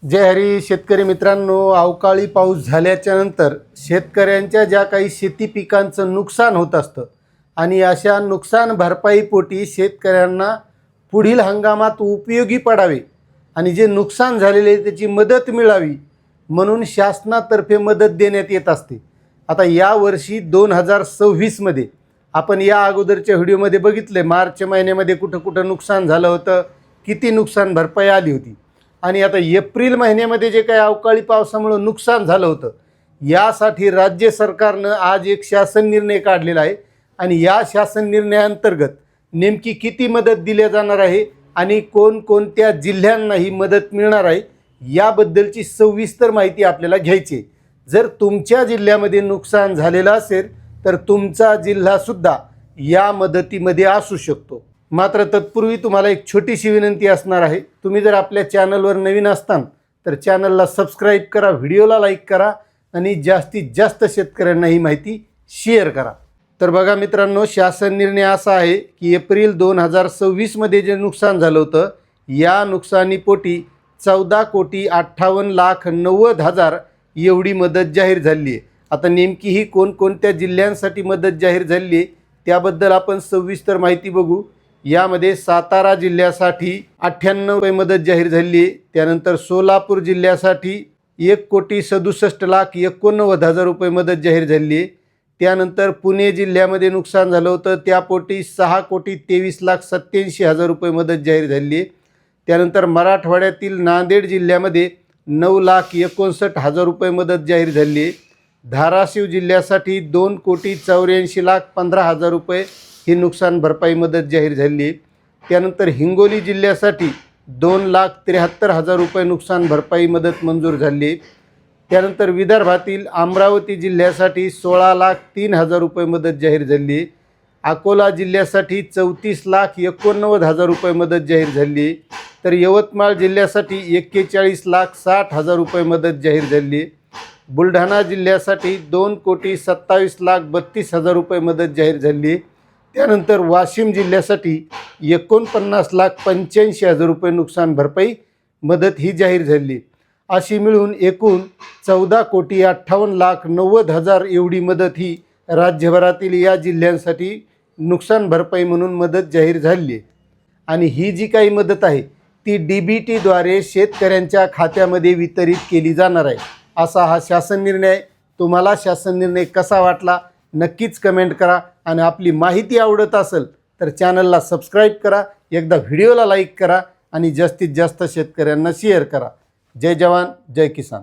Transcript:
जय हरी शेतकरी मित्रांनो, अवकाळी पाऊस झाल्याच्या नंतर शेतकऱ्यांच्या ज्या काही शेती पिकांचं नुकसान होत असतं आणि अशा नुकसान भरपाईपोटी शेतकऱ्यांना पुढील हंगामात उपयोगी पडावे आणि जे नुकसान झालेले त्याची मदत मिळावी म्हणून शासनातर्फे मदत देण्यात येत असते। आता यावर्षी 2026 मध्ये आपण या अगोदरच्या व्हिडिओमध्ये बघितले मार्च महिन्यामध्ये कुठं नुकसान झालं होतं, किती नुकसान भरपाई आली होती आणि आता एप्रिल महिन्यामध्ये जे काही अवकाळी पावसामुळे नुकसान झालं होतं यासाठी राज्य सरकारनं आज एक शासन निर्णय काढलेला आहे आणि या शासन निर्णयाअंतर्गत नेमकी किती मदत दिली जाणार आहे आणि कोणकोणत्या जिल्ह्यांना ही मदत मिळणार आहे याबद्दलची सविस्तर माहिती आपल्याला घ्यायची। जर तुमच्या जिल्ह्यामध्ये नुकसान झालेलं असेल तर तुमचा जिल्हा सुद्धा या मदतीमध्ये असू शकतो। मात्र तत्पूर्वी तुम्हाला एक छोटीशी विनंती असणार आहे, तुम्ही जर आपल्या चॅनलवर नवीन असताल तर चॅनलला सबस्क्राईब करा, व्हिडिओला लाईक करा आणि जास्तीत जास्त शेतकऱ्यांना ही माहिती शेअर करा। तर बघा मित्रांनो, शासन निर्णय असा आहे की एप्रिल 2026 मध्ये जे नुकसान झालं होतं या नुकसानीपोटी 14,58,90,000 एवढी मदत जाहीर झाली आहे। आता नेमकी ही कोणकोणत्या जिल्ह्यांसाठी मदत जाहीर झाली आहे त्याबद्दल आपण सविस्तर माहिती बघू। यामध्ये सातारा जिल्ह्यासाठी 98 रुपये मदत जाहीर झाली आहे। त्यानंतर सोलापूर जिल्ह्यासाठी 1,67,89,000 रुपये मदत जाहीर झाली आहे। त्यानंतर पुणे जिल्ह्यामध्ये नुकसान झालं होतं त्यापोटी 6,23,87,000 रुपये मदत जाहीर झाली आहे। त्यानंतर मराठवाड्यातील नांदेड जिल्ह्यामध्ये 9,59,000 रुपये मदत जाहीर झाली आहे। धाराशिव जिल्ह्यासाठी 2,84,15,000 रुपये ही नुकसान भरपाई मदत जाहीर झाली आहे। त्यानंतर हिंगोली जिल्ह्यासाठी 2,73,000 रुपये नुकसान भरपाई मदत मंजूर झाली आहे। त्यानंतर विदर्भातील अमरावती जिल्ह्यासाठी 16,03,000 रुपये मदत जाहीर झाली आहे। अकोला जिल्ह्यासाठी 34,89,000 रुपये मदत जाहीर झाली आहे। तर यवतमाळ जिल्ह्यासाठी 41,60,000 रुपये मदत जाहीर झाली आहे। बुलढाणा जिल्ह्यासाठी 2,27,32,000 रुपये मदत जाहीर झाली आहे। त्यानंतर वाशिम जिल्ह्यासाठी 49,85,000 रुपये नुकसान भरपाई मदत ही जाहीर झाली। अशी मिळून एकूण 14,58,90,000 एवढी मदत ही राज्यभरातील या जिल्ह्यांसाठी नुकसान भरपाई म्हणून मदत जाहीर झाली आहे। आणि ही जी काही मदत आहे ती DBTद्वारे शेतकऱ्यांच्या खात्यामध्ये वितरित केली जाणार आहे असा हा शासन निर्णय। तुम्हाला शासन निर्णय कसा वाटला नक्कीच कमेंट करा आणि आपली माहिती आवडत असेल तर चॅनलला सबस्क्राईब करा, एकदा व्हिडिओला लाईक करा आणि जास्तीत जास्त शेतकऱ्यांना शेअर करा। जय जवान जय किसान।